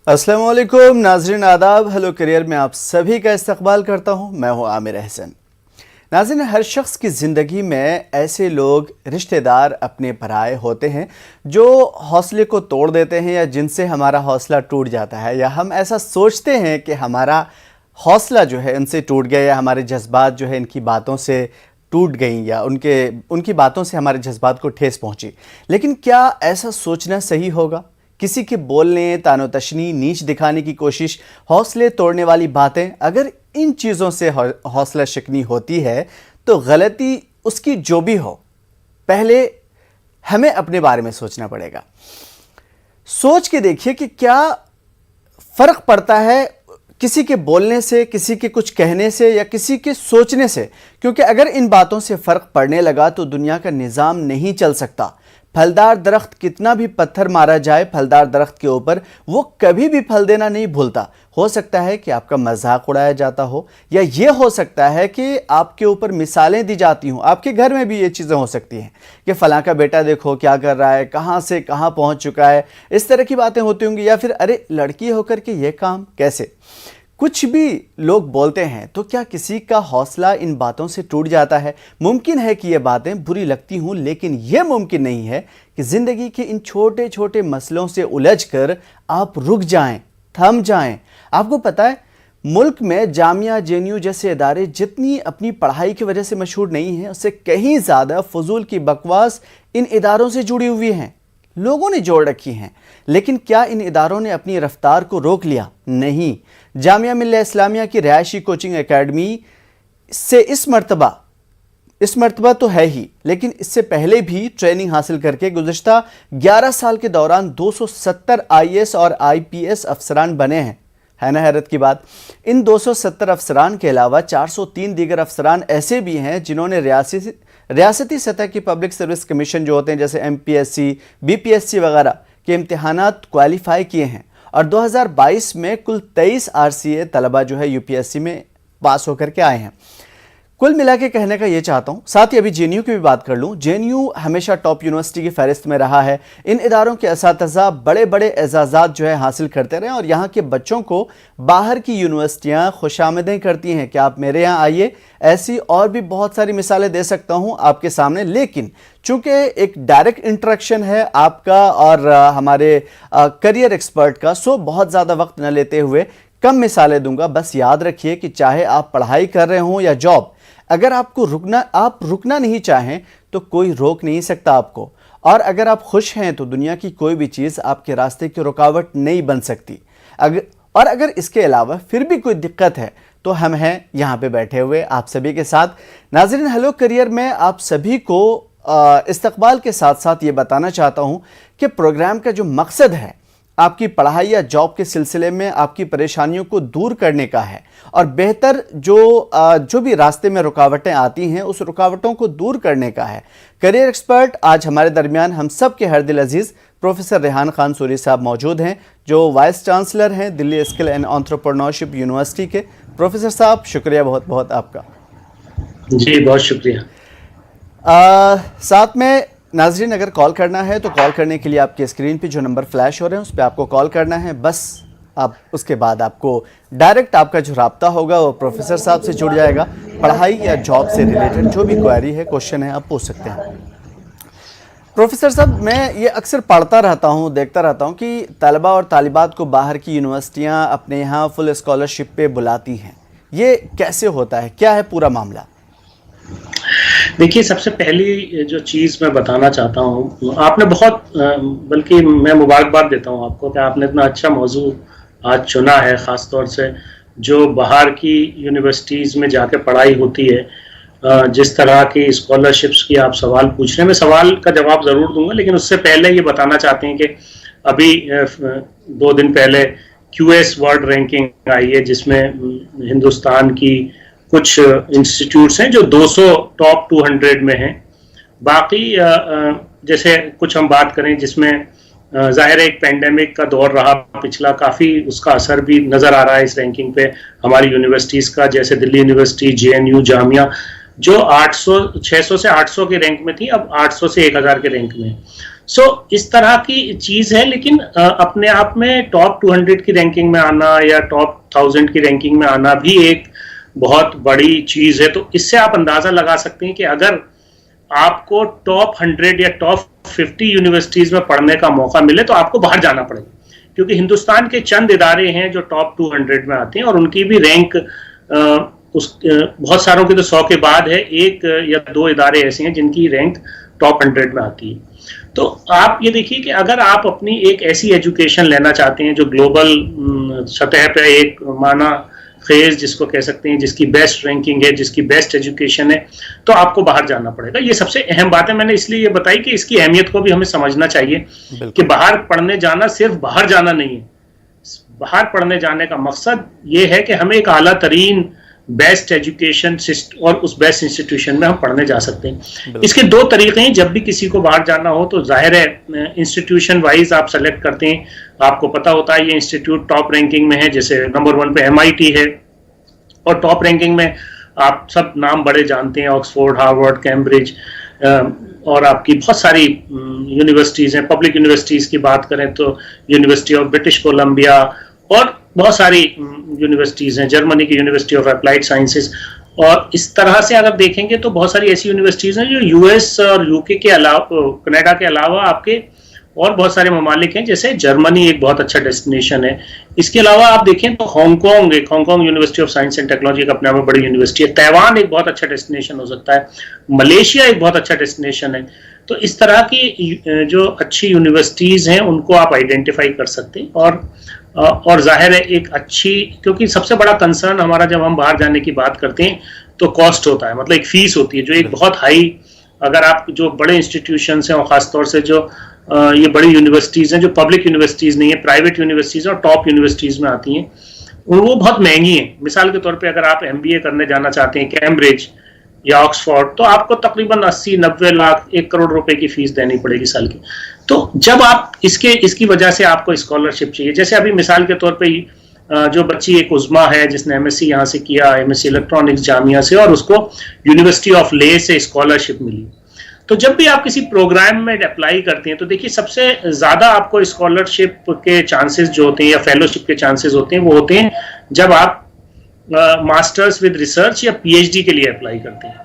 अस्सलाम वालेकुम नाज़रीन, आदाब। हेलो करियर में आप सभी का इस्तकबाल करता हूँ। मैं हूँ आमिर अहसन। नाज़रीन, हर शख्स की ज़िंदगी में ऐसे लोग, रिश्तेदार, अपने पराए होते हैं जो हौसले को तोड़ देते हैं या जिनसे हमारा हौसला टूट जाता है, या हम ऐसा सोचते हैं कि हमारा हौसला जो है उनसे टूट गया, या हमारे जज्बात जो है इनकी बातों से टूट गई, या उनकी बातों से हमारे जज्बात को ठेस पहुंची। लेकिन क्या ऐसा सोचना सही होगा? किसी के बोलने, तानो-तशनी, नीच दिखाने की कोशिश, हौसले तोड़ने वाली बातें, अगर इन चीज़ों से हौसला शिकनी होती है तो गलती उसकी जो भी हो, पहले हमें अपने बारे में सोचना पड़ेगा। सोच के देखिए कि क्या फ़र्क पड़ता है किसी के बोलने से, किसी के कुछ कहने से, या किसी के सोचने से। क्योंकि अगर इन बातों से फ़र्क पड़ने लगा तो दुनिया का निज़ाम नहीं चल सकता। फलदार दरख्त कितना भी पत्थर मारा जाए फलदार दरख्त के ऊपर, वो कभी भी फल देना नहीं भूलता। हो सकता है कि आपका मजाक उड़ाया जाता हो, या ये हो सकता है कि आपके ऊपर मिसालें दी जाती हों। आपके घर में भी ये चीज़ें हो सकती हैं कि फ़लाँ का बेटा देखो क्या कर रहा है, कहाँ से कहाँ पहुँच चुका है, इस तरह की बातें होती होंगी। या फिर अरे लड़की होकर के ये काम कैसे। कुछ भी लोग बोलते हैं तो क्या किसी का हौसला इन बातों से टूट जाता है? मुमकिन है कि ये बातें बुरी लगती हों, लेकिन यह मुमकिन नहीं है कि ज़िंदगी के इन छोटे छोटे मसलों से उलझकर आप रुक जाएं, थम जाएं। आपको पता है, मुल्क में जामिया, JNU जैसे इदारे जितनी अपनी पढ़ाई की वजह से मशहूर नहीं हैं, उससे कहीं ज़्यादा फजूल की बकवास इन इदारों से जुड़ी हुई हैं, लोगों ने जोड़ रखी हैं। लेकिन क्या इन इदारों ने अपनी रफ्तार को रोक लिया? नहीं। जामिया मिल्लिया इस्लामिया की रिहायशी कोचिंग एकेडमी से इस मर्तबा तो है ही, लेकिन इससे पहले भी ट्रेनिंग हासिल करके गुज़श्ता 11 साल के दौरान 270 IAS और IPS अफसरान बने हैं। है ना हैरत की बात। इन 270 अफसरान के अलावा 403 दीगर अफसरान ऐसे भी हैं जिन्होंने रियासती सतह की पब्लिक सर्विस कमीशन जो होते हैं, जैसे MPSC, BPSC वगैरह के इम्तिहानात क्वालिफाई किए हैं। और 2022 में कुल 23 RCA तलबा जो है UPSC में पास होकर के आए हैं। कुल मिला के कहने का ये चाहता हूँ। साथ ही अभी JNU की भी बात कर लूँ। JNU हमेशा टॉप यूनिवर्सिटी की फहरिस्त में रहा है। इन इदारों के असातिज़ा बड़े बड़े एजाज़ात जो है हासिल करते रहे, और यहाँ के बच्चों को बाहर की यूनिवर्सिटियाँ खुशामदें करती हैं कि आप मेरे यहाँ आइए। ऐसी और भी बहुत सारी मिसालें दे सकता हूँ आपके सामने, लेकिन चूँकि एक डायरेक्ट इंटरेक्शन है आपका और हमारे करियर एक्सपर्ट का, सो बहुत ज़्यादा वक्त न लेते हुए कम मिसालें दूंगा। बस याद रखिए कि चाहे आप पढ़ाई कर रहे हों या जॉब, अगर आपको रुकना नहीं चाहें तो कोई रोक नहीं सकता आपको। और अगर आप खुश हैं तो दुनिया की कोई भी चीज़ आपके रास्ते की रुकावट नहीं बन सकती। अगर इसके अलावा फिर भी कोई दिक्कत है तो हम हैं यहाँ पे बैठे हुए आप सभी के साथ। नाज़रीन, हेलो करियर में आप सभी को इस्तकबाल के साथ साथ ये बताना चाहता हूँ कि प्रोग्राम का जो मकसद है आपकी पढ़ाई या जॉब के सिलसिले में आपकी परेशानियों को दूर करने का है, और बेहतर जो भी रास्ते में रुकावटें आती हैं उस रुकावटों को दूर करने का है। करियर एक्सपर्ट आज हमारे दरमियान हम सब के हर दिल अजीज़ प्रोफेसर रेहान खान सूरी साहब मौजूद हैं, जो वाइस चांसलर हैं Delhi skill and entrepreneurship university के। प्रोफेसर साहब, शुक्रिया बहुत बहुत आपका। जी बहुत शुक्रिया। साथ में नाजरीन, अगर कॉल करना है तो कॉल करने के लिए आपके स्क्रीन पे जो नंबर फ्लैश हो रहे हैं उस पर आपको कॉल करना है। बस आप उसके बाद आपको डायरेक्ट आपका जो राब्ता होगा वो प्रोफेसर साहब से जुड़ जाएगा। पढ़ाई या जॉब से रिलेटेड जो भी क्वेरी है, क्वेश्चन है, आप पूछ सकते हैं। प्रोफेसर साहब, मैं ये अक्सर पढ़ता रहता हूँ, देखता रहता हूँ कि तलबा और तालिबात को बाहर की यूनिवर्सिटियाँ अपने यहाँ फुल स्कॉलरशिप पे बुलाती हैं। ये कैसे होता है, क्या है पूरा मामला? देखिए, सबसे पहली जो चीज़ मैं बताना चाहता हूँ, आपने बल्कि मैं मुबारकबाद देता हूँ आपको कि आपने इतना अच्छा मौजू आज चुना है, ख़ास तौर से जो बाहर की यूनिवर्सिटीज़ में जाके पढ़ाई होती है। जिस तरह की स्कॉलरशिप्स की आप सवाल पूछ रहे हैं, मैं सवाल का जवाब ज़रूर दूंगा, लेकिन उससे पहले ये बताना चाहते हैं कि अभी 2 दिन पहले QS वर्ल्ड रैंकिंग आई है, जिसमें हिंदुस्तान की कुछ इंस्टीट्यूट्स हैं जो 200 टॉप 200 में हैं। बाकी जैसे कुछ हम बात करें जिसमें जाहिर है एक पेंडेमिक का दौर रहा पिछला, काफ़ी उसका असर भी नज़र आ रहा है इस रैंकिंग पे हमारी यूनिवर्सिटीज़ का। जैसे दिल्ली यूनिवर्सिटी, JNU, जामिया जो 600 से 800 के रैंक में थी, अब 800 से 1000 के रैंक में। इस तरह की चीज़ है, लेकिन अपने आप में टॉप 200 की रैंकिंग में आना या टॉप 1000 की रैंकिंग में आना भी एक बहुत बड़ी चीज़ है। तो इससे आप अंदाज़ा लगा सकते हैं कि अगर आपको टॉप 100 या टॉप 50 यूनिवर्सिटीज़ में पढ़ने का मौका मिले तो आपको बाहर जाना पड़ेगा, क्योंकि हिंदुस्तान के चंद इदारे हैं जो टॉप 200 में आते हैं और उनकी भी रैंक बहुत सारों की तो 100 के बाद है, 1 या 2 इदारे ऐसे हैं जिनकी रैंक टॉप 100 में आती है। तो आप ये देखिए कि अगर आप अपनी एक ऐसी एजुकेशन लेना चाहते हैं जो ग्लोबल सतह पे एक माना फेज जिसको कह सकते हैं, जिसकी बेस्ट रैंकिंग है, जिसकी बेस्ट एजुकेशन है, तो आपको बाहर जाना पड़ेगा। ये सबसे अहम बात है। मैंने इसलिए ये बताई कि इसकी अहमियत को भी हमें समझना चाहिए कि बाहर पढ़ने जाना सिर्फ बाहर जाना नहीं है। बाहर पढ़ने जाने का मकसद ये है कि हमें एक आला तरीन बेस्ट एजुकेशन और उस बेस्ट इंस्टीट्यूशन में हम पढ़ने जा सकते हैं। इसके 2 तरीके हैं। जब भी किसी को बाहर जाना हो तो जाहिर है इंस्टीट्यूशन वाइज आप सेलेक्ट करते हैं, आपको पता होता है ये इंस्टीट्यूट टॉप रैंकिंग में है, जैसे नंबर 1 पे MIT है, और टॉप रैंकिंग में आप सब नाम बड़े जानते हैं, ऑक्सफोर्ड, हार्वर्ड, कैम्ब्रिज, और आपकी बहुत सारी यूनिवर्सिटीज़ हैं। पब्लिक यूनिवर्सिटीज़ की बात करें तो यूनिवर्सिटी ऑफ ब्रिटिश कोलंबिया और बहुत सारी यूनिवर्सिटीज़ हैं, जर्मनी की यूनिवर्सिटी ऑफ अप्लाइड साइंसेज। और इस तरह से अगर देखेंगे तो बहुत सारी ऐसी यूनिवर्सिटीज़ हैं जो US और UK के अलावा, कनाडा के अलावा आपके और बहुत सारे ममालिक हैं, जैसे जर्मनी एक बहुत अच्छा डेस्टिनेशन है। इसके अलावा आप देखें तो Hong Kong university of science and technology एक अपने आप में बड़ी यूनिवर्सिटी है। ताइवान एक बहुत अच्छा डेस्टिनेशन हो सकता है। मलेशिया एक बहुत अच्छा डेस्टिनेशन है। तो इस तरह की जो अच्छी यूनिवर्सिटीज़ हैं उनको आप आइडेंटिफाई कर सकते हैं। और जाहिर है एक अच्छी, क्योंकि सबसे बड़ा कंसर्न हमारा जब हम बाहर जाने की बात करते हैं तो कॉस्ट होता है, मतलब एक फीस होती है जो एक बहुत हाई, अगर आप जो बड़े इंस्टीट्यूशंस हैं और ख़ासतौर से जो ये बड़ी यूनिवर्सिटीज़ हैं जो पब्लिक यूनिवर्सिटीज़ नहीं है, प्राइवेट यूनिवर्सिटीज़ और टॉप यूनिवर्सिटीज़ में आती हैं, वो बहुत महंगी हैं। मिसाल के तौर पे अगर आप MBA करने जाना चाहते हैं कैम्ब्रिज या ऑक्सफोर्ड, तो आपको तकरीबन 80-90 लाख 1 करोड़ रुपए की फीस देनी पड़ेगी साल की। तो जब आप इसकी वजह से आपको स्कॉलरशिप चाहिए, जैसे अभी मिसाल के तौर पे जो बच्ची एक उज़मा है जिसने MSc यहाँ से किया, MSc इलेक्ट्रॉनिक्स जामिया से, और उसको यूनिवर्सिटी ऑफ ले से स्कॉलरशिप मिली। तो जब भी आप किसी प्रोग्राम में अप्लाई करते हैं तो देखिए सबसे ज़्यादा आपको स्कॉलरशिप के चांसेस जो होते हैं या फेलोशिप के चांसेस होते हैं वो होते हैं जब आप मास्टर्स विद रिसर्च या PhD के लिए अप्लाई करते हैं।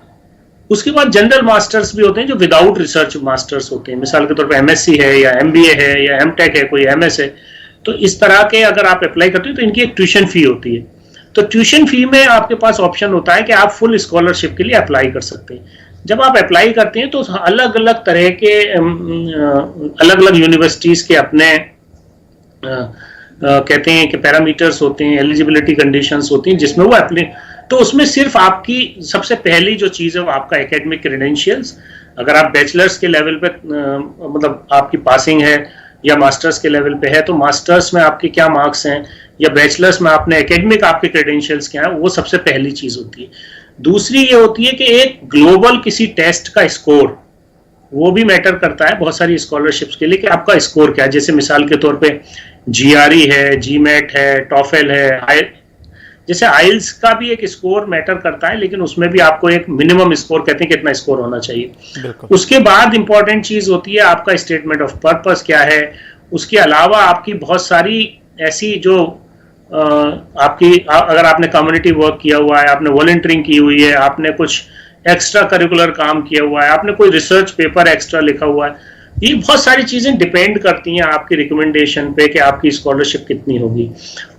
उसके बाद जनरल मास्टर्स भी होते हैं जो विदाउट रिसर्च मास्टर्स होते हैं, मिसाल के तौर पे MSc है या MBA है या MTech है, कोई MS है। तो इस तरह के अगर आप अप्लाई करते हैं तो इनकी एक ट्यूशन फी होती है। तो ट्यूशन फी में आपके पास ऑप्शन होता है कि आप फुल स्कॉलरशिप के लिए अप्लाई कर सकते हैं। जब आप अप्लाई करते हैं तो अलग अलग तरह के अलग अलग यूनिवर्सिटीज़ के अपने कहते हैं कि पैरामीटर्स होते हैं, एलिजिबिलिटी कंडीशंस होती हैं जिसमें वो तो उसमें सिर्फ आपकी सबसे पहली जो चीज़ है वो आपका एकेडमिक क्रेडेंशियल्स। अगर आप बैचलर्स के लेवल पे मतलब आपकी पासिंग है या मास्टर्स के लेवल पे है तो मास्टर्स में आपके क्या मार्क्स हैं, या बैचलर्स में आपने एकेडमिक आपके क्रेडेंशियल्स क्या है, वो सबसे पहली चीज़ होती है। दूसरी ये होती है कि एक ग्लोबल किसी टेस्ट का स्कोर, वो भी मैटर करता है बहुत सारी स्कॉलरशिप्स के लिए कि आपका स्कोर क्या है। जैसे मिसाल के तौर पे GRE है, GMAT है, TOEFL है, जैसे आइल्स का भी एक स्कोर मैटर करता है, लेकिन उसमें भी आपको एक मिनिमम स्कोर कहते हैं कितना स्कोर होना चाहिए। उसके बाद इंपॉर्टेंट चीज़ होती है आपका स्टेटमेंट ऑफ पर्पस क्या है। उसके अलावा आपकी बहुत सारी ऐसी जो अगर आपने कम्युनिटी वर्क किया हुआ है, आपने वॉलंटियरिंग की हुई है, आपने कुछ एक्स्ट्रा करिकुलर काम किया हुआ है, आपने कोई रिसर्च पेपर एक्स्ट्रा लिखा हुआ है, ये बहुत सारी चीज़ें डिपेंड करती हैं आपकी रिकमेंडेशन पे कि आपकी स्कॉलरशिप कितनी होगी।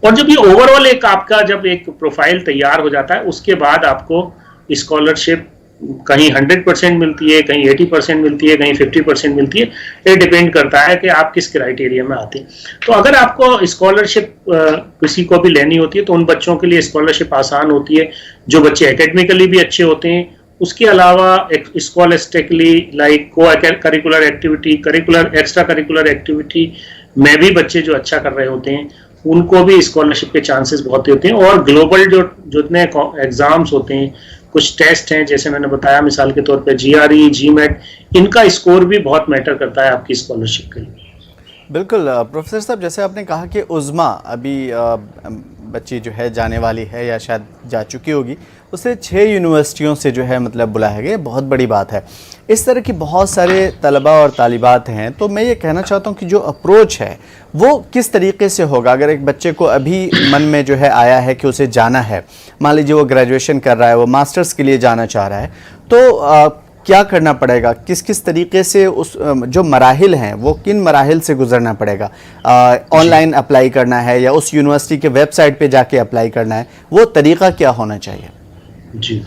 और जब ये ओवरऑल एक आपका जब एक प्रोफाइल तैयार हो जाता है उसके बाद आपको स्कॉलरशिप कहीं 100% मिलती है, कहीं 80% मिलती है, कहीं 50% मिलती है। ये डिपेंड करता है कि आप किस क्राइटेरिया में आते हैं। तो अगर आपको स्कॉलरशिप किसी को भी लेनी होती है तो उन बच्चों के लिए स्कॉलरशिप आसान होती है जो बच्चे एकेडमिकली भी अच्छे होते हैं। उसके अलावा स्कॉलस्टिकली लाइक को curricular activity, extra curricular activity में भी बच्चे जो अच्छा कर रहे होते हैं उनको भी स्कॉलरशिप के चांसेस बहुत होते हैं। और ग्लोबल जो जितने एग्जाम्स होते हैं, कुछ टेस्ट हैं जैसे मैंने बताया मिसाल के तौर पे GRE, GMAT, इनका स्कोर भी बहुत मैटर करता है आपकी स्कॉलरशिप के लिए। बिल्कुल प्रोफेसर साहब, जैसे आपने कहा कि उज़्मा अभी बच्ची जो है जाने वाली है या शायद जा चुकी होगी, उसे 6 यूनिवर्सिटियों से जो है मतलब बुलाया गया, बहुत बड़ी बात है। इस तरह की बहुत सारे तलबा और तालिबात हैं, तो मैं ये कहना चाहता हूँ कि जो अप्रोच है वो किस तरीके से होगा। अगर एक बच्चे को अभी मन में जो है आया है कि उसे जाना है, मान लीजिए वो ग्रेजुएशन कर रहा है, वो मास्टर्स के लिए जाना चाह रहा है, तो क्या करना पड़ेगा, किस किस तरीके से उस जो मराहिल हैं वो किन मराहिल से गुजरना पड़ेगा? ऑनलाइन अप्लाई करना है या उस यूनिवर्सिटी के वेबसाइट पे जाके अप्लाई करना है, वो तरीका क्या होना चाहिए? जी,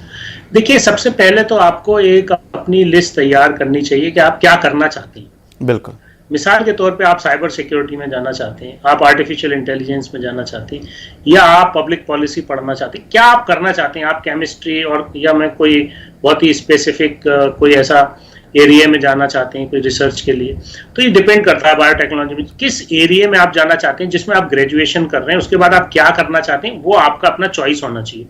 देखिए सबसे पहले तो आपको एक अपनी लिस्ट तैयार करनी चाहिए कि आप क्या करना चाहते हैं। बिल्कुल। मिसाल के तौर पे आप साइबर सिक्योरिटी में जाना चाहते हैं, आप आर्टिफिशियल इंटेलिजेंस में जाना चाहते हैं, या आप पब्लिक पॉलिसी पढ़ना चाहते हैं, क्या आप करना चाहते हैं? आप केमिस्ट्री और या मैं कोई बहुत ही स्पेसिफिक कोई ऐसा एरिया में जाना चाहते हैं कोई रिसर्च के लिए, तो ये डिपेंड करता है बायोटेक्नोलॉजी में किस एरिया में आप जाना चाहते हैं, जिसमें आप ग्रेजुएशन कर रहे हैं, उसके बाद आप क्या करना चाहते हैं, वो आपका अपना चॉइस होना चाहिए।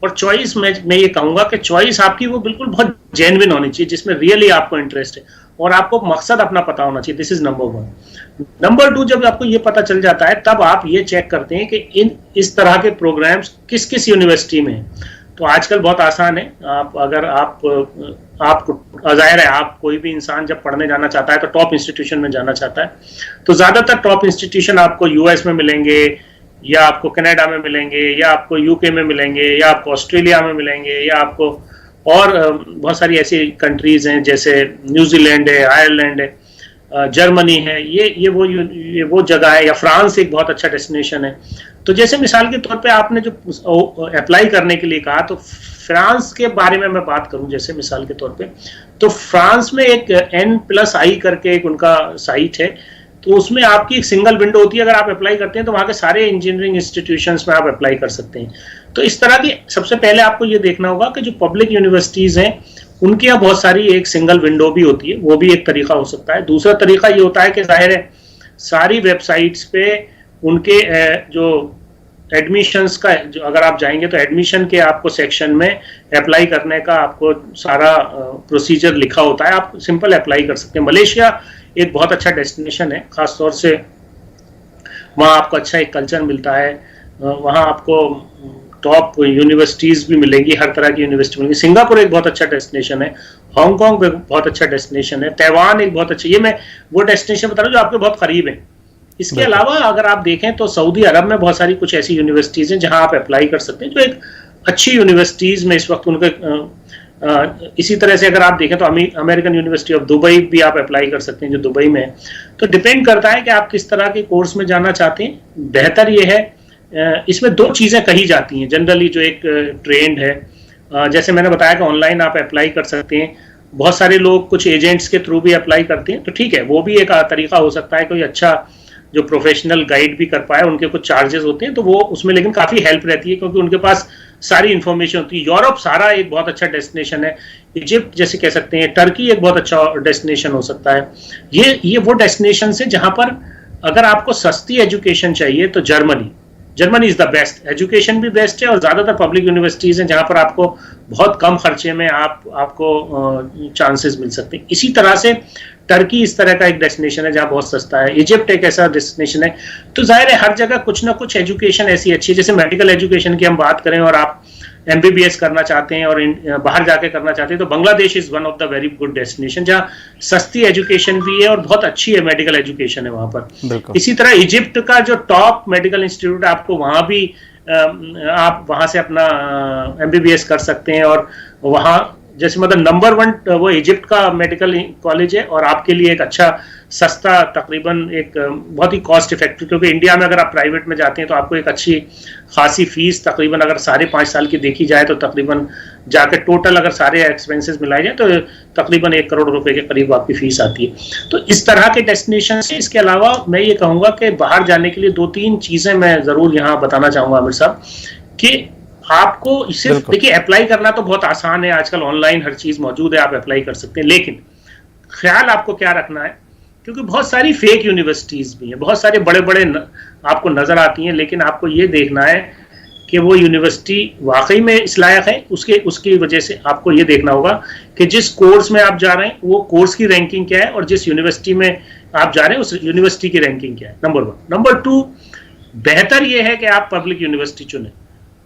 और चॉइस मैं ये कहूंगा कि चॉइस आपकी वो बिल्कुल बहुत जेन्युइन होनी चाहिए, जिसमें रियली आपको इंटरेस्ट है और आपको मकसद अपना पता होना चाहिए। This is number 1। नंबर 2, जब आपको ये पता चल जाता है तब आप ये चेक करते हैं कि इस तरह के प्रोग्राम्स किस किस यूनिवर्सिटी में है। तो आजकल बहुत आसान है, अगर आप जाहिर है आप कोई भी इंसान जब पढ़ने जाना चाहता है तो टॉप इंस्टीट्यूशन में जाना चाहता है, तो ज्यादातर टॉप इंस्टीट्यूशन आपको यूएस में मिलेंगे, या आपको कनाडा में मिलेंगे, या आपको यूके में मिलेंगे, या आपको ऑस्ट्रेलिया में मिलेंगे, या आपको और बहुत सारी ऐसी कंट्रीज हैं जैसे न्यूजीलैंड है, आयरलैंड है, जर्मनी है, ये वो जगह है, या फ्रांस एक बहुत अच्छा डेस्टिनेशन है। तो जैसे मिसाल के तौर पे आपने जो अप्लाई करने के लिए कहा, तो फ्रांस के बारे में मैं बात करूं जैसे मिसाल के तौर पे, तो फ्रांस में एक N+I करके एक उनका साइट है, तो उसमें आपकी एक सिंगल विंडो होती है। अगर आप अप्लाई करते हैं तो वहां के सारे इंजीनियरिंग इंस्टीट्यूशंस में आप अप्लाई कर सकते हैं। तो इस तरह की सबसे पहले आपको ये देखना होगा कि जो पब्लिक यूनिवर्सिटीज हैं उनके यहाँ बहुत सारी एक सिंगल विंडो भी होती है, वो भी एक तरीका हो सकता है। दूसरा तरीका ये होता है कि जाहिर है सारी वेबसाइट्स पे उनके जो एडमिशंस का जो अगर आप जाएंगे तो एडमिशन के आपको सेक्शन में अप्लाई करने का आपको सारा प्रोसीजर लिखा होता है, आप सिंपल अप्लाई कर सकते हैं। मलेशिया एक बहुत अच्छा डेस्टिनेशन है, खासतौर से वहाँ आपको अच्छा एक कल्चर मिलता है, वहाँ आपको टॉप यूनिवर्सिटीज भी मिलेंगी, हर तरह की यूनिवर्सिटी मिलेंगी। सिंगापुर एक बहुत अच्छा डेस्टिनेशन है, हांगकांग एक बहुत अच्छा डेस्टिनेशन है, ताइवान एक बहुत अच्छा, ये मैं वो डेस्टिनेशन बता रहा हूँ जो आपके बहुत करीब है। इसके अलावा अगर आप देखें तो सऊदी अरब में बहुत सारी कुछ ऐसी यूनिवर्सिटीज हैं जहां आप अप्लाई कर सकते हैं, जो एक अच्छी यूनिवर्सिटीज में इस वक्त उनके इसी तरह से अगर आप देखें तो अमेरिकन यूनिवर्सिटी ऑफ दुबई भी आप अप्लाई कर सकते हैं जो दुबई में है। तो डिपेंड करता है कि आप किस तरह के कोर्स में जाना चाहते हैं। बेहतर ये है, इसमें 2 चीजें कही जाती हैं जनरली जो एक ट्रेंड है, जैसे मैंने बताया कि ऑनलाइन आप अप्लाई कर सकते हैं, बहुत सारे लोग कुछ एजेंट्स के थ्रू भी अप्लाई करते हैं, तो ठीक है वो भी एक तरीका हो सकता है। कोई अच्छा जो प्रोफेशनल गाइड भी कर पाए, उनके कुछ चार्जेस होते हैं तो वो उसमें लेकिन काफी हेल्प रहती है क्योंकि उनके पास सारी इंफॉर्मेशन होती है। यूरोप सारा एक बहुत अच्छा डेस्टिनेशन है, इजिप्ट जैसे कह सकते हैं, टर्की एक बहुत अच्छा डेस्टिनेशन हो सकता है। ये वो डेस्टिनेशन है जहां पर अगर आपको सस्ती एजुकेशन चाहिए तो Germany is the best, education भी बेस्ट है और ज्यादातर पब्लिक यूनिवर्सिटीज हैं जहां पर आपको बहुत कम खर्चे में आपको चांसेस मिल सकते हैं। इसी तरह से टर्की इस तरह का एक डेस्टिनेशन है जहां बहुत सस्ता है, इजिप्ट एक ऐसा डेस्टिनेशन है। तो जाहिर है हर जगह कुछ ना कुछ एजुकेशन ऐसी अच्छी है, जैसे मेडिकल एजुकेशन की हम बात करें और आप MBBS करना चाहते हैं और बाहर जाके करना चाहते हैं तो Bangladesh is one of the very good destination जहां सस्ती एजुकेशन भी है और बहुत अच्छी है मेडिकल एजुकेशन है वहां पर। इसी तरह इजिप्ट का जो टॉप मेडिकल इंस्टीट्यूट आपको वहां भी आप वहां से अपना MBBS कर सकते हैं और वहां जैसे मतलब नंबर 1 वो इजिप्ट का मेडिकल कॉलेज है और आपके लिए एक अच्छा सस्ता तकरीबन एक बहुत ही कॉस्ट इफेक्टिव, क्योंकि इंडिया में अगर आप प्राइवेट में जाते हैं तो आपको एक अच्छी खासी फीस तकरीबन अगर 5.5 साल की देखी जाए तो तकरीबन जाके टोटल अगर सारे एक्सपेंसेस मिलाए जाए तो तकरीबन 1 करोड़ रुपए के करीब आपकी फीस आती है। तो इस तरह के डेस्टिनेशन से इसके अलावा मैं ये कहूँगा कि बाहर जाने के लिए 2-3 चीज़ें मैं ज़रूर यहाँ बताना चाहूँगा आमिर साहब कि आपको सिर्फ देखिए अप्लाई करना तो बहुत आसान है, आजकल ऑनलाइन हर चीज मौजूद है, आप अप्लाई कर सकते हैं, लेकिन ख्याल आपको क्या रखना है क्योंकि बहुत सारी फेक यूनिवर्सिटीज भी हैं, बहुत सारे बड़े बड़े आपको नजर आती हैं, लेकिन आपको ये देखना है कि वो यूनिवर्सिटी वाकई में इस लायक है। उसकी वजह से आपको ये देखना होगा कि जिस कोर्स में आप जा रहे हैं वो कोर्स की रैंकिंग क्या है और जिस यूनिवर्सिटी में आप जा रहे हैं उस यूनिवर्सिटी की रैंकिंग क्या है, नंबर 1। नंबर 2, बेहतर ये है कि आप पब्लिक यूनिवर्सिटी चुनें।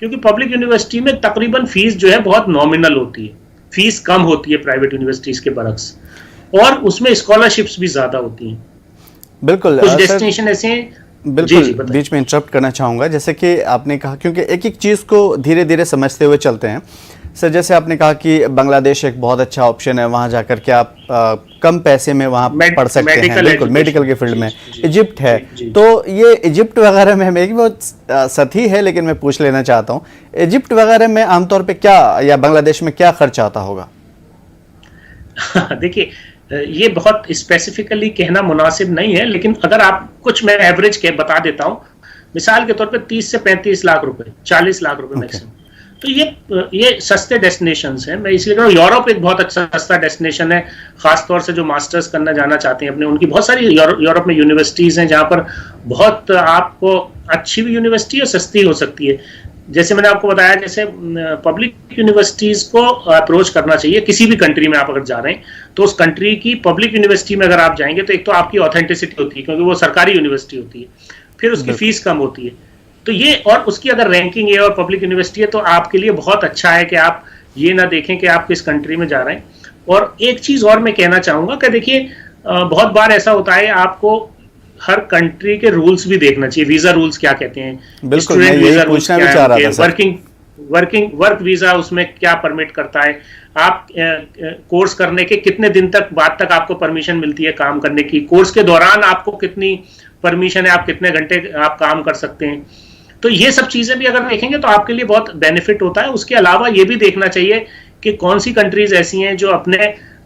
क्योंकि पब्लिक यूनिवर्सिटी में तकरीबन फीस जो है बहुत नॉमिनल होती है, फीस कम होती है प्राइवेट यूनिवर्सिटीज के बरक्स, और उसमें स्कॉलरशिप्स भी ज्यादा होती हैं। बिल्कुल कुछ डेस्टिनेशन ऐसे हैं। बिल्कुल बीच में इंटरप्ट करना चाहूँगा, जैसे कि आपने कहा, क्योंकि एक एक चीज़ को धीरे धीरे समझते हुए चलते हैं सर। जैसे आपने कहा कि बांग्लादेश एक बहुत अच्छा ऑप्शन है, वहाँ जाकर के आप कम पैसे में वहाँ पढ़ सकते हैं, बिल्कुल मेडिकल के फील्ड में। इजिप्ट है, तो ये इजिप्ट वगैरह में हमें बहुत सती है, लेकिन मैं पूछ लेना चाहता हूँ, इजिप्ट वगैरह में आमतौर पे क्या, या बांग्लादेश में क्या खर्च आता होगा? देखिए, ये बहुत स्पेसिफिकली कहना मुनासिब नहीं है, लेकिन अगर आप कुछ, मैं एवरेज के बता देता हूँ, मिसाल के तौर पे 30 से 35 लाख रुपए, 40 लाख रुपए मैक्सिमम। तो ये सस्ते डेस्टिनेशंस हैं। मैं इसलिए कह रहा हूँ, यूरोप एक बहुत अच्छा सस्ता डेस्टिनेशन है, खासतौर से जो मास्टर्स करना जाना चाहते हैं अपने, उनकी बहुत सारी यूरोप में यूनिवर्सिटीज हैं जहाँ पर बहुत आपको अच्छी भी यूनिवर्सिटी और सस्ती हो सकती है। जैसे मैंने आपको बताया, जैसे पब्लिक यूनिवर्सिटीज को अप्रोच करना चाहिए। किसी भी कंट्री में आप अगर जा रहे हैं तो उस कंट्री की पब्लिक यूनिवर्सिटी में अगर आप जाएंगे तो एक तो आपकी ऑथेंटिसिटी होती है, क्योंकि वो सरकारी यूनिवर्सिटी होती है, फिर उसकी फीस कम होती है, तो ये, और उसकी अगर रैंकिंग है और पब्लिक यूनिवर्सिटी है, तो आपके लिए बहुत अच्छा है कि आप ये ना देखें कि आप किस कंट्री में जा रहे हैं। और एक चीज और मैं कहना चाहूंगा कि देखिए, बहुत बार ऐसा होता है, आपको हर कंट्री के रूल्स भी देखना चाहिए। वीजा रूल्स क्या कहते हैं, स्टूडेंट वीजा रूल्स क्या है, वर्क वीजा उसमें क्या परमिट करता है, आप कोर्स करने के कितने दिन तक बाद तक आपको परमिशन मिलती है काम करने की, कोर्स के दौरान आपको कितनी परमिशन है, आप कितने घंटे आप काम कर सकते हैं। तो ये सब चीजें भी अगर देखेंगे तो आपके लिए बहुत बेनिफिट होता है। उसके अलावा ये भी देखना चाहिए कि कौन सी कंट्रीज ऐसी हैं जो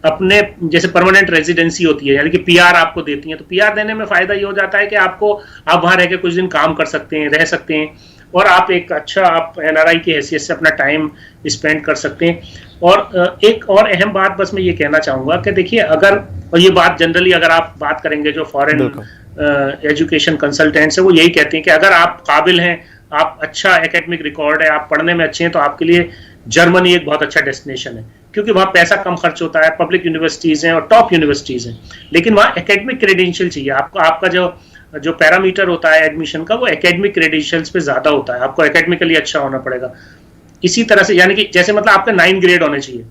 अपने जैसे परमानेंट रेजिडेंसी होती है, यानी कि पीआर आपको देती हैं। तो पीआर देने में फायदा ये हो जाता है कि आप वहां रह के कुछ दिन काम कर सकते हैं, रह सकते हैं, और आप एक अच्छा, आप एनआरआई की हैसियत से अपना टाइम स्पेंड कर सकते हैं। और एक और अहम बात बस मैं ये कहना चाहूंगा कि देखिए, अगर, और ये बात जनरली अगर आप बात करेंगे जो फॉरेन एजुकेशन कंसल्टेंट्स है, वो यही कहते हैं कि अगर आप काबिल हैं, आप अच्छा एकेडमिक रिकॉर्ड है, आप पढ़ने में अच्छे हैं, तो आपके लिए जर्मनी एक बहुत अच्छा डेस्टिनेशन है, क्योंकि वहाँ पैसा कम खर्च होता है, पब्लिक यूनिवर्सिटीज हैं और टॉप यूनिवर्सिटीज हैं, लेकिन वहाँ एकेडमिक क्रेडेंशियल चाहिए आपको। आपका जो पैरामीटर होता है एडमिशन का, वो एकेडमिक क्रेडेंशियल्स पे ज्यादा होता है, आपको एकेडमिकली अच्छा होना पड़ेगा। इसी तरह से, यानी कि जैसे मतलब आपका 9 ग्रेड होने चाहिए,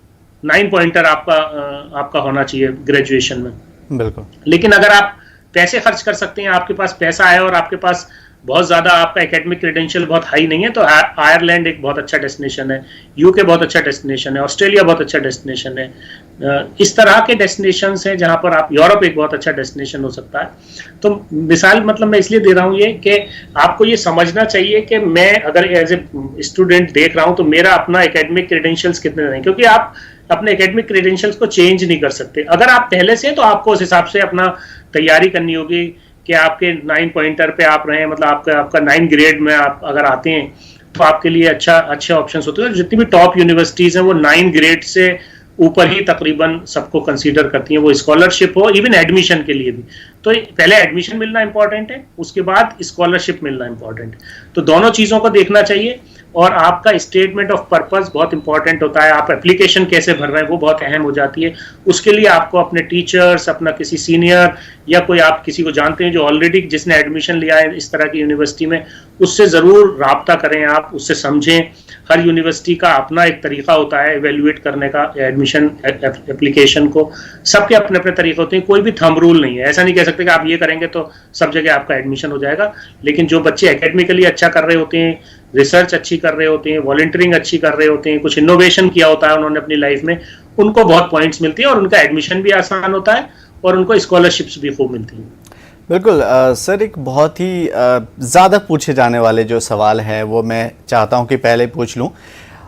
9 पॉइंटर आपका होना चाहिए ग्रेजुएशन में, बिल्कुल। लेकिन अगर आप पैसे खर्च कर सकते हैं, आपके पास पैसा है और आपके पास बहुत ज्यादा आपका एकेडमिक क्रेडेंशियल बहुत हाई नहीं है, तो आयरलैंड एक बहुत अच्छा डेस्टिनेशन है, यूके बहुत अच्छा डेस्टिनेशन है, ऑस्ट्रेलिया बहुत अच्छा डेस्टिनेशन है। इस तरह के डेस्टिनेशंस हैं जहां पर आप, यूरोप एक बहुत अच्छा डेस्टिनेशन हो सकता है। तो मिसाल मतलब मैं इसलिए दे रहा हूं ये कि आपको ये समझना चाहिए कि मैं अगर एज ए स्टूडेंट देख रहा हूं तो मेरा अपना एकेडमिक क्रेडेंशियल्स कितने नहीं, क्योंकि आप अपने एकेडमिक क्रेडेंशियल्स को चेंज नहीं कर सकते। अगर आप पहले से, तो आपको उस हिसाब से अपना तैयारी करनी होगी कि आपके 9 पॉइंटर पे आप रहे, मतलब आपका 9 ग्रेड में आप अगर आते हैं तो आपके लिए अच्छे ऑप्शंस होते हैं। जितनी भी टॉप यूनिवर्सिटीज हैं वो 9 ग्रेड से ऊपर ही तकरीबन सबको कंसीडर करती हैं, वो स्कॉलरशिप हो, इवन एडमिशन के लिए भी। तो पहले एडमिशन मिलना इंपॉर्टेंट है, उसके बाद स्कॉलरशिप मिलना इंपॉर्टेंट है। तो दोनों चीजों को देखना चाहिए, और आपका स्टेटमेंट ऑफ पर्पस बहुत इंपॉर्टेंट होता है। आप एप्लीकेशन कैसे भर रहे हैं वो बहुत अहम हो जाती है। उसके लिए आपको अपने टीचर्स, अपना किसी सीनियर या कोई आप किसी को जानते हैं जो ऑलरेडी जिसने एडमिशन लिया है इस तरह की यूनिवर्सिटी में, उससे जरूर राब्ता करें, आप उससे समझें। हर यूनिवर्सिटी का अपना एक तरीका होता है इवेल्युएट करने का एडमिशन एप्लीकेशन को, सबके अपने अपने तरीके होते हैं, कोई भी थंब रूल नहीं है। ऐसा नहीं कह सकते कि आप ये करेंगे तो सब जगह आपका एडमिशन हो जाएगा। लेकिन जो बच्चे एकेडमिकली अच्छा कर रहे होते हैं, रिसर्च अच्छी कर रहे होते हैं, वॉलंटियरिंग अच्छी कर रहे होते हैं, कुछ इनोवेशन किया होता है उन्होंने अपनी लाइफ में, उनको बहुत पॉइंट्स मिलती है और उनका एडमिशन भी आसान होता है और उनको स्कॉलरशिप्स भी खूब मिलती हैं। बिल्कुल सर, एक बहुत ही ज़्यादा पूछे जाने वाले जो सवाल है वो मैं चाहता हूं कि पहले पूछ लूं,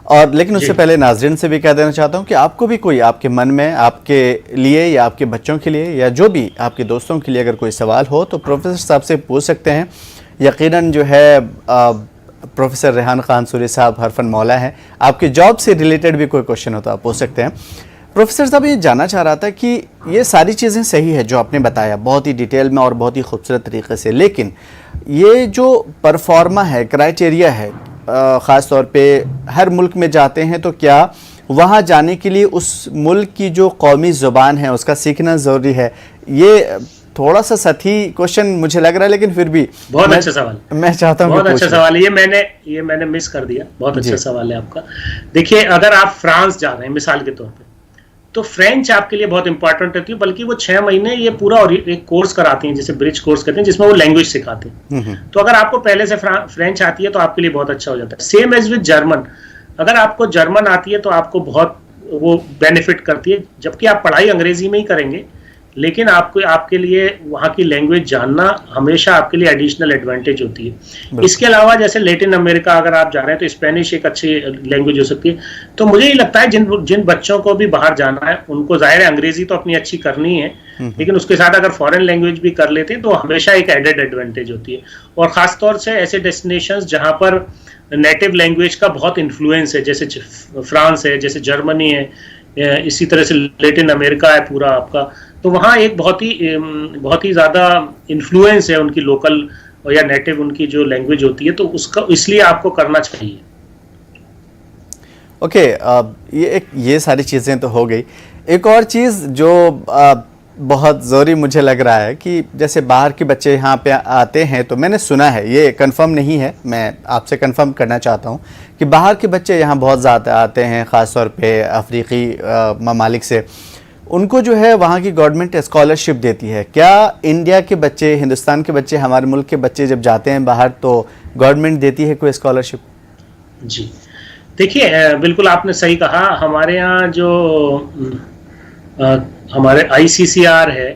और लेकिन उससे पहले नाज़रीन से भी कह देना चाहता हूं कि आपको भी कोई आपके मन में आपके लिए या आपके बच्चों के लिए या जो भी आपके दोस्तों के लिए अगर कोई सवाल हो तो प्रोफेसर साहब से पूछ सकते हैं। यकीनन जो है प्रोफेसर रेहान कानसूरी साहब हरफन मौला हैं, आपके जॉब से रिलेटेड भी कोई क्वेश्चन हो तो आप पूछ सकते हैं। प्रोफेसर साहब, ये जानना चाह रहा था कि ये सारी चीज़ें सही है जो आपने बताया बहुत ही डिटेल में और बहुत ही खूबसूरत तरीके से, लेकिन ये जो परफॉर्मा है, क्राइटेरिया है, ख़ास तौर पे हर मुल्क में जाते हैं तो क्या वहाँ जाने के लिए उस मुल्क की जो कौमी ज़ुबान है उसका सीखना ज़रूरी है? ये थोड़ा सा सही क्वेश्चन मुझे लग रहा है, लेकिन फिर भी बहुत अच्छा सवाल, मैं चाहता हूँ बहुत अच्छा सवाल है। ये मैंने मिस कर दिया। बहुत अच्छा सवाल है आपका। देखिए, अगर आप फ्रांस जा रहे हैं मिसाल के तौर पे, तो फ्रेंच आपके लिए बहुत इंपॉर्टेंट रहती है, बल्कि वो 6 महीने ये पूरा एक कोर्स कराती हैं, जिसे ब्रिज कोर्स कहते हैं, जिसमें वो लैंग्वेज सिखाते हैं। तो अगर आपको पहले से फ्रेंच आती है तो आपके लिए बहुत अच्छा हो जाता है। सेम एज विद जर्मन, अगर आपको जर्मन आती है तो आपको बहुत वो बेनिफिट करती है, जबकि आप पढ़ाई अंग्रेजी में ही करेंगे, लेकिन आपके लिए वहाँ की लैंग्वेज जानना हमेशा आपके लिए एडिशनल एडवांटेज होती है। इसके अलावा जैसे लैटिन अमेरिका अगर आप जा रहे हैं तो स्पेनिश एक अच्छी लैंग्वेज हो सकती है। तो मुझे ये लगता है जिन बच्चों को भी बाहर जाना है, उनको जाहिर है अंग्रेजी तो अपनी अच्छी करनी है, लेकिन उसके साथ अगर फॉरेन लैंग्वेज भी कर लेते हैं तो हमेशा एक एडेड एडवांटेज होती है। और खासतौर से ऐसे डेस्टिनेशंस जहाँ पर नेटिव लैंग्वेज का बहुत इन्फ्लुएंस है, जैसे फ्रांस है, जैसे जर्मनी है, इसी तरह से लैटिन अमेरिका है पूरा आपका, तो वहाँ एक बहुत ही ज़्यादा इन्फ्लुएंस है उनकी लोकल या नेटिव उनकी जो लैंग्वेज होती है, तो उसका इसलिए आपको करना चाहिए। ओके, ये सारी चीज़ें तो हो गई। एक और चीज़ जो बहुत ज़रूरी मुझे लग रहा है कि जैसे बाहर के बच्चे यहाँ पे आते हैं, तो मैंने सुना है, ये कंफर्म नहीं है, मैं आपसे कंफर्म करना चाहता हूँ कि बाहर के बच्चे यहाँ बहुत ज़्यादा आते हैं, ख़ास तौर पे अफ्रीकी ममालिक से। उनको जो है वहाँ की गवर्नमेंट स्कॉलरशिप देती है। क्या इंडिया के बच्चे, हिंदुस्तान के बच्चे, हमारे मुल्क के बच्चे जब जाते हैं बाहर तो गवर्नमेंट देती है कोई स्कॉलरशिप? जी, देखिए, बिल्कुल आपने सही कहा। हमारे यहाँ जो हमारे ICCR है,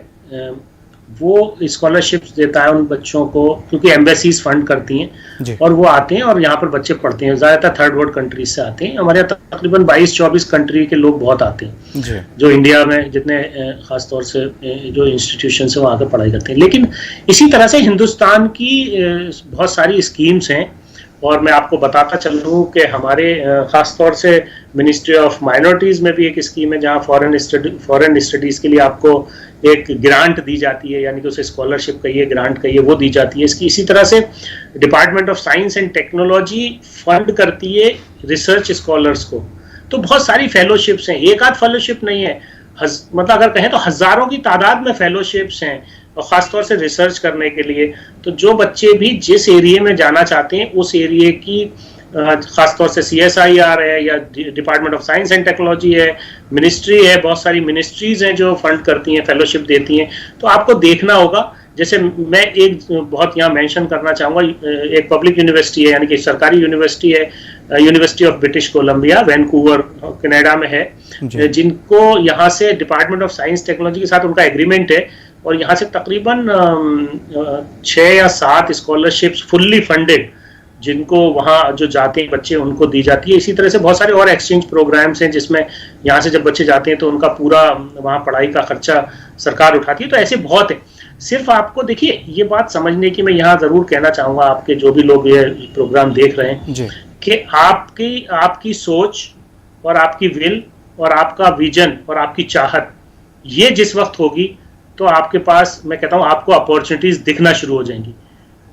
वो स्कॉलरशिप्स देता है उन बच्चों को, क्योंकि एम्बेसीज फंड करती हैं और वो आते हैं और यहाँ पर बच्चे पढ़ते हैं। ज़्यादातर थर्ड वर्ल्ड कंट्रीज से आते हैं। हमारे यहाँ तकरीबन 22-24 कंट्री के लोग बहुत आते हैं, जो इंडिया में जितने खासतौर से जो इंस्टीट्यूशन से वहाँ पर पढ़ाई करते हैं। लेकिन इसी तरह से हिंदुस्तान की बहुत सारी स्कीम्स हैं, और मैं आपको बताता चलूँ कि हमारे ख़ासतौर से मिनिस्ट्री ऑफ माइनॉरिटीज़ में भी एक स्कीम है, जहाँ फॉरेन स्टडीज़ के लिए आपको एक ग्रांट दी जाती है, यानी कि उसे स्कॉलरशिप कहिए, ग्रांट कहिए, वो दी जाती है। इसी तरह से department of science and technology fund करती है रिसर्च स्कॉलर्स को। तो बहुत सारी फेलोशिप्स हैं, एक आध फेलोशिप नहीं है, मतलब अगर कहें तो हज़ारों की तादाद में फेलोशिप्स हैं, और ख़ासतौर से रिसर्च करने के लिए। तो जो बच्चे भी जिस एरिया में जाना चाहते हैं, उस एरिया की ख़ासतौर से CSIR है या department of science and technology है, मिनिस्ट्री है, बहुत सारी मिनिस्ट्रीज़ हैं जो फंड करती हैं, फेलोशिप देती हैं। तो आपको देखना होगा, जैसे मैं एक बहुत यहाँ मेंशन करना चाहूँगा, एक पब्लिक यूनिवर्सिटी है, यानी कि सरकारी यूनिवर्सिटी है, university of British Columbia, Vancouver Canada में है, जिनको यहाँ से डिपार्टमेंट ऑफ साइंस टेक्नोलॉजी के साथ उनका एग्रीमेंट है, और यहाँ से तकरीबन 6 या 7 स्कॉलरशिप्स फुल्ली फंडेड जिनको वहाँ जो जाते हैं बच्चे उनको दी जाती है। इसी तरह से बहुत सारे और एक्सचेंज प्रोग्राम्स हैं, जिसमें यहाँ से जब बच्चे जाते हैं तो उनका पूरा वहाँ पढ़ाई का खर्चा सरकार उठाती है। तो ऐसे बहुत है। सिर्फ आपको देखिए, ये बात समझने की मैं यहाँ ज़रूर कहना चाहूँगा आपके जो भी लोग ये प्रोग्राम देख रहे हैं, कि आपकी सोच और आपकी विल और आपका विजन और आपकी चाहत, ये जिस वक्त होगी तो आपके पास, मैं कहता हूँ, आपको अपॉर्चुनिटीज दिखना शुरू हो जाएंगी।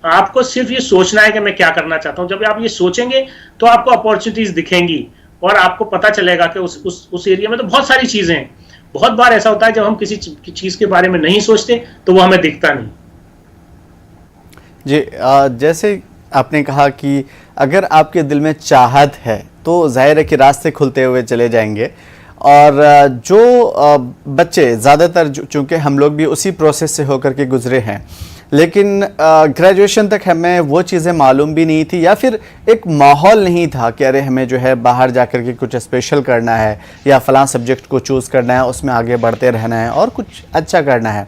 आपको सिर्फ ये सोचना है कि मैं क्या करना चाहता हूँ। जब आप ये सोचेंगे तो आपको अपॉर्चुनिटीज दिखेंगी और आपको पता चलेगा कि उस एरिया में तो बहुत सारी चीजें हैं। बहुत बार ऐसा होता है जब हम किसी चीज के बारे में नहीं सोचते तो वो हमें दिखता नहीं। जी, जैसे आपने कहा कि अगर आपके दिल में चाहत है तो जाहिर है कि रास्ते खुलते हुए चले जाएंगे। और जो बच्चे ज़्यादातर, चूँकि हम लोग भी उसी प्रोसेस से होकर के गुजरे हैं, लेकिन ग्रेजुएशन तक हमें वो चीज़ें मालूम भी नहीं थी, या फिर एक माहौल नहीं था कि अरे हमें जो है बाहर जाकर के कुछ स्पेशल करना है या फ़लाँ सब्जेक्ट को चूज़ करना है, उसमें आगे बढ़ते रहना है और कुछ अच्छा करना है।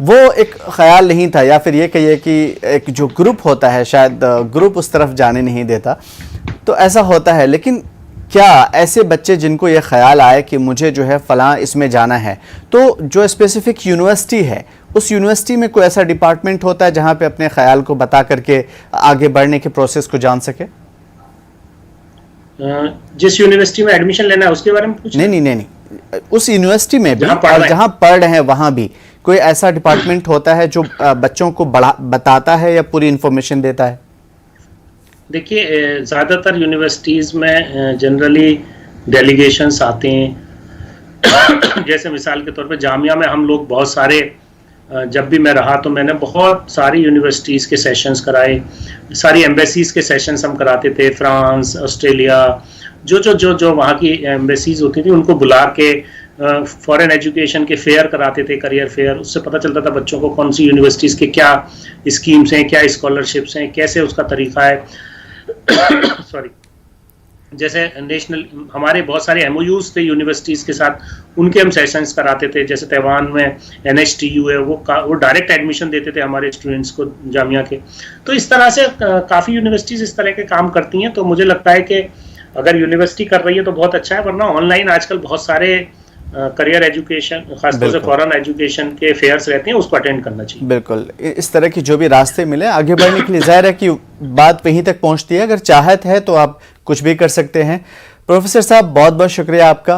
वो एक ख़याल नहीं था, या फिर ये कहिए कि एक जो ग्रुप होता है, शायद ग्रुप उस तरफ जाने नहीं देता, तो ऐसा होता है। लेकिन क्या ऐसे बच्चे जिनको ये ख्याल आए कि मुझे जो है फ़लाँ इसमें जाना है, तो जो स्पेसिफ़िक यूनिवर्सिटी है, उस यूनिवर्सिटी में कोई ऐसा डिपार्टमेंट होता है जहाँ पे अपने ख्याल को बता करके आगे बढ़ने के प्रोसेस को जान सके? जिस यूनिवर्सिटी में एडमिशन लेना है उसके बारे में पूछ? नहीं, उस यूनिवर्सिटी में भी और जहाँ पढ़ रहे हैं वहाँ भी कोई ऐसा डिपार्टमेंट होता है जो बच्चों को बताता है या पूरी इंफॉर्मेशन देता है? देखिए, ज़्यादातर यूनिवर्सिटीज़ में जनरली डेलीगेशंस आते हैं। जैसे मिसाल के तौर पे जामिया में हम लोग बहुत सारे जब भी मैं रहा तो मैंने बहुत सारी यूनिवर्सिटीज़ के सेशंस कराए, सारी एम्बेसीज़ के सेशंस हम कराते थे, फ्रांस, ऑस्ट्रेलिया, जो वहाँ की एम्बेसीज़ होती थी उनको बुला के फॉरेन एजुकेशन के फेयर कराते थे, करियर फेयर। उससे पता चलता था बच्चों को कौन सी यूनिवर्सिटीज़ के क्या स्कीम्स हैं, क्या स्कॉलरशिप्स हैं, कैसे उसका तरीका है। सॉरी, जैसे नेशनल हमारे बहुत सारे MOUs थे यूनिवर्सिटीज़ के साथ, उनके हम सेशंस कराते थे। जैसे तैवान में NHTU है, वो डायरेक्ट एडमिशन देते थे हमारे स्टूडेंट्स को जामिया के। तो इस तरह से काफ़ी यूनिवर्सिटीज़ इस तरह के काम करती हैं। तो मुझे लगता है कि अगर यूनिवर्सिटी कर रही है तो बहुत अच्छा है, वरना ऑनलाइन आजकल बहुत सारे करियर एजुकेशन, खासतौर से फॉरेन एजुकेशन के फेयर्स रहते हैं, उसको अटेंड करना चाहिए। बिल्कुल, इस तरह की जो भी रास्ते मिले आगे बढ़ने के लिए, जाहिर है कि बात वहीं तक पहुंचती है। अगर चाहत है तो आप कुछ भी कर सकते हैं। प्रोफेसर साहब, बहुत बहुत शुक्रिया आपका।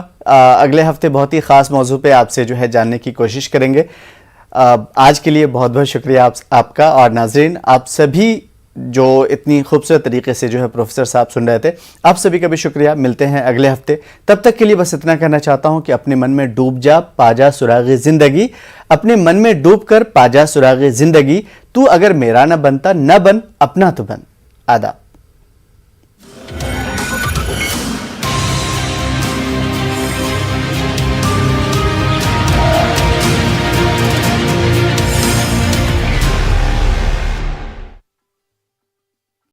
अगले हफ्ते बहुत ही ख़ास मौजू पे आपसे जो है जानने की कोशिश करेंगे। आज के लिए बहुत बहुत शुक्रिया आपका। और नाजरीन, आप सभी जो इतनी खूबसूरत तरीके से जो है प्रोफेसर साहब सुन रहे थे, आप सभी का भी शुक्रिया। मिलते हैं अगले हफ्ते। तब तक के लिए बस इतना कहना चाहता हूं कि अपने मन में डूब जा, पाजा सुराग़े ज़िंदगी। अपने मन में डूब कर पाजा सुराग़े ज़िंदगी। तू अगर मेरा न बनता, न बन अपना तो बन। आदाब।